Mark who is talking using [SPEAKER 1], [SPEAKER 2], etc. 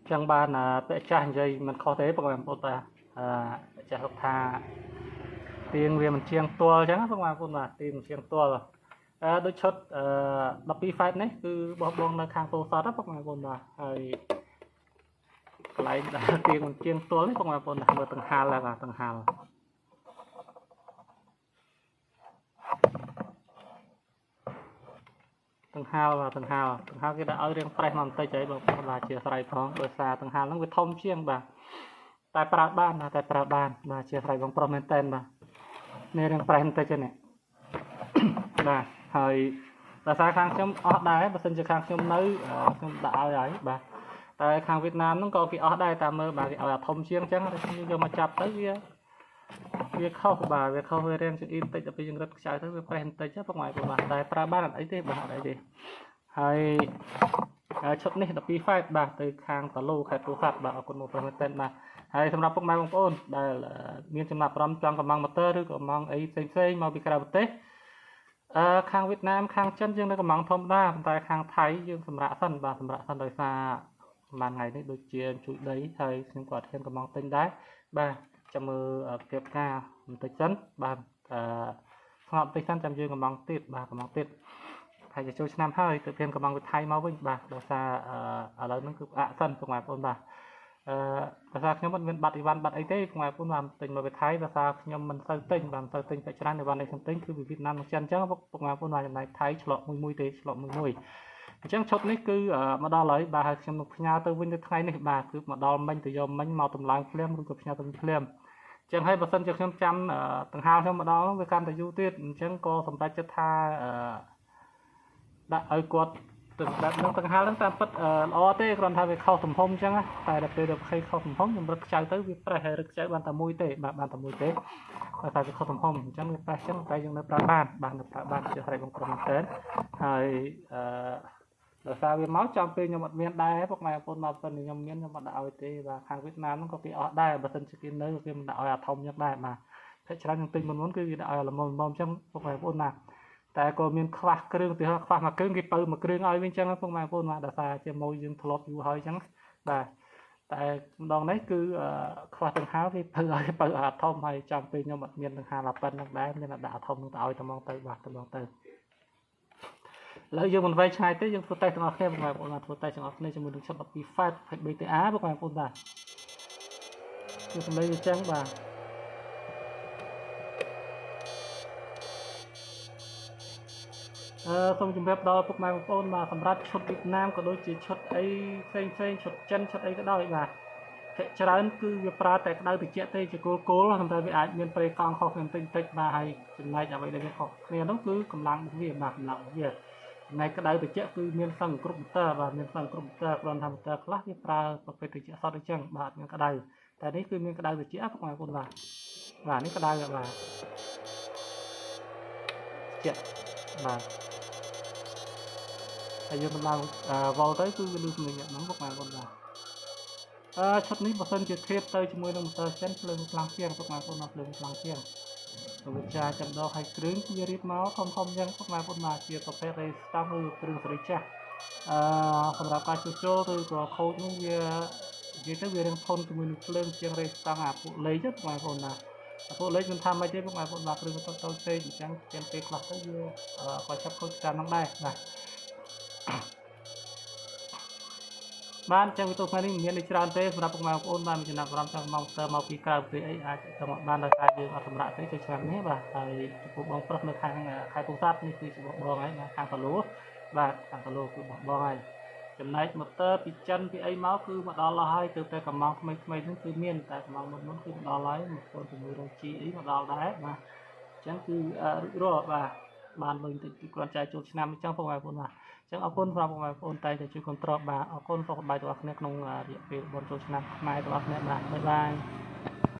[SPEAKER 1] chẳng bàn là vẽ tranh dây mình khó thế bằng một ta chả học thà tiền về mình chiang tua chẳng bằng một tiền chiang tua rồi đôi chút đập đi phạt đấy cứ bỏ bông là khang tô đó bằng một rồi lại tiền mình chiang tua đấy bằng một mở tầng hai là tầng hai tầng hai cái đã ở riêng phải làm tay cháy bằng là chia sài phong đôi xa tầng hai nó với thông chiang bà tại Praban bà chia sài bằng prometen bà nên riêng phải tay chân này bà hồi là xa khang trong ở đài bà xin cho khang trong nơi đã ấy bà tại khang Việt Nam nó có cái ở đây ta mơ bà cái ở thông chiang chẳng như mà chập tới kia việc khâu bà việc khâu về riêng chữ in tây tập trung rất chạy tới việc phải tây chứ ngoài của bà tại Praban là ấy thế bà đấy đi hay chút này tập đi phải bà từ khang tàu lô khai tu sạt bà ở con một phần tên bà hayสำหรับพวกแม่บางคนได้มีจำนวนพร้อมจังกับมังมัตเตอร์หรือกับมังไอ้เซ่มาบิการาบเต้ข้างเวียดนามข้างจันยังได้กับมังทอมได้แต่ข้างไทยยังสำหรับสั้นbàสำหรับสั้นโดยซามันไงนี่โดยเชียนช่วยđấy hayซึ่งกอดเทียนกับมังเต็งได้bàจะมือเก็บงามันติดจันbàสำหรับติดจันจำยืนกับมังติดbàกับมังติดไทยจะช่วยนำให้ตัวเทียนกับมังไทยมาวิ่งbàโดยซาอะไรนั่นคือสั้นตรงไหนคนbàภาษาขยมมันเป็นบัตรอีวันบัตรไอเต้ของไอ้พวกมันติงมาไปไทยภาษาขยมมันเซอร์ติงแบบเซอร์ติงไปชนะในวันในสัมติงคือวิธีนั้นมันจันจังพวกมันพวกมันในไทยฉลองมวยเตะฉลองมวยจังชดนี้คือมาดอเลยบาขยมพญาตัววินตัวไทยนี่บาคือมาดอมันตัวยมมันมาตำลายเพลียมรู้กับพญาตัวเพลียมจังให้ประสานจังขยมจำต่างหากมาดอเวการแต่ยูเตียจังก็สำหรับจะทาได้ไอ้กวดแบบนั้นต่างหากแล้วแต่ปัดเต้ก่อนทำไปเข้าสมพงษ์จังแต่เดี๋ยวใครเข้าสมพงษ์ยังรักใจtới việc phải hayรักใจbàn tạm môi tệ bàn tạm môi tệแต่ไปเข้าสมพงษ์จังไปจังไปยังในประบ้านจะใส่ของกรมเต้ហើយដោយសារវាមកចាំពេលខ្ញុំអត់មានដែរពុកម៉ែបងប្អូនមកសិនខ្ញុំមានខ្ញុំអត់ឲ្យទេបាទខាងវៀតណាមហ្នឹងក៏គេអត់ដែរបើសិនជាគេនៅគេមិនដាក់ឲ្យអាធំយ៉ាងដែរបាទតែច្រើននឹងទិញមុនគឺគេដាក់ឲ្យល្មមអញ្ចឹងពុកម៉ែបងប្អូនណាแต่ก็มีខ្វះគ្រឿងទីខ្វះមួយគ្រឿងគេបើមួយគ្រឿងឲ្យវិញចឹងពុកម៉ែបងប្អូនបាទដោយសារជាមួយយើងធ្លាប់យូរហើយចឹងបាទតែម្ដងនេះគឺខ្វះទាំងហៅគេបើអាធំហើយចាំពេលខ្ញុំអត់មានទាំងហាឡាប៉ិនហ្នឹងដែរមានដាក់អាធំហ្នឹងទៅឲ្យតំងទៅបាទតំងទៅឥឡូវយើងមិនវែងឆ្ងាយទេយើងធ្វើតេស្តទាំងអស់គ្នាពុកម៉ែបងប្អូនធ្វើតេស្តទាំងអស់គ្នាជាមួយនឹងឈុត12 FAT ហើយ BTA ពុកម៉ែបងប្អូនបាទគឺសម្លេងវាចឹងបាទសូមជម្រាបដល់ពុកម៉ែបងប្អូនបាទសម្រាប់ឈុតវៀតណាមក៏ដូចជាឈុតអីផ្សេងឈុតចិនឈុតអីក៏ដោយបាទភាគច្រើនគឺវាប្រើតែក្តៅត្រជាក់ទេជាគោលតែវាអាចមានប្រេកង់ខុសគ្នាបន្តិចបាទហើយចំណែកអ្វីដែលវាខុសគ្នានោះគឺកម្លាំងវាបាទកម្លាំងវាចំណែកក្តៅត្រជាក់គឺមានសង្គ្រប់ម៉ូទ័របាទមានសង្គ្រប់ម៉ូទ័រគ្រាន់តែម៉ូទ័រខ្លះវាប្រើប្រភេទត្រជាក់សតអញ្ចឹងបាទមានក្តៅតែនេះគឺមានក្តៅត្រជាក់ពុកម៉ែបងប្អូនបាទនេះក្តៅបាទត្រជាក់បាទហើយយើងកម្លាំងវល់ទៅគឺវាលឺសម្លេងហ្នឹងពុកម៉ែបងប្អូនបាទឈុតនេះបើសិនជាធៀបទៅជាមួយនឹងម៉ូទ័រចិនភ្លើងខ្លាំងជាងពុកម៉ែបងប្អូនភ្លើងខ្លាំងជាងវិជាចាំដកឲ្យគ្រឿងវារៀបមកធំអញ្ចឹងពុកម៉ែបងប្អូនបាទជាប្រភេទ Restore ឬគ្រឿងសេរីចាស់សម្រាប់ការជួសជុលឬក៏ខូចនោះវានិយាយទៅវារៀងធន់ជាមួយនឹងភ្លើងជាង Restore អាពួកលេខពុកម៉ែបងប្អូនបាទពួកលេខមិនថាមិនទេពុកម៉ែបងប្អូនបាទគ្រឿងទៅពេកអញ្ចឹងជាពេលខ្លះទៅវាក៏ចាប់ខូចតាមហ្នឹងដែរបាទបានចឹងវិទូថ្ងៃនេះមានច្រើនទេសម្រាប់ពុកម៉ែបងប្អូនបានមានចំណាប់អារម្មណ៍ចង់មកទៅមកពីក្រៅប្រទេសអីអាចទៅមកបានដោយសារយើងអត់សម្រាប់ទេទៅឆ្នាំនេះបាទហើយចំពោះបងប្រុសនៅខាងខេត្តពោធិ៍សាត់នេះគឺជាបងហើយខាងតលូបាទខាងតលូគឺបងហើយចំណែកម៉ូទ័រពីចិនពីអីមកគឺមកដល់ហើយទៅតែកំងថ្មីហ្នឹងគឺមានតែកំងមុនគឺមកដល់ហើយ1600Gអីមកដល់ដែរបាទអញ្ចឹងគឺរួចរាល់បាទបានលុយតិចគឺគ្រាន់តែចូលឆ្នាំអញ្ចឹងពុកម៉ែបងប្អូនបាទចឹងអរគុណសម្រាប់បងប្អូនតែជួយគ្រប់គ្រងបាទអរគុណសូមសប្បាយទាំងអស់គ្នាក្នុងរយៈពេល4ចូលឆ្នាំខ្មែរទាំងអស់គ្នាបាទបាយបាយ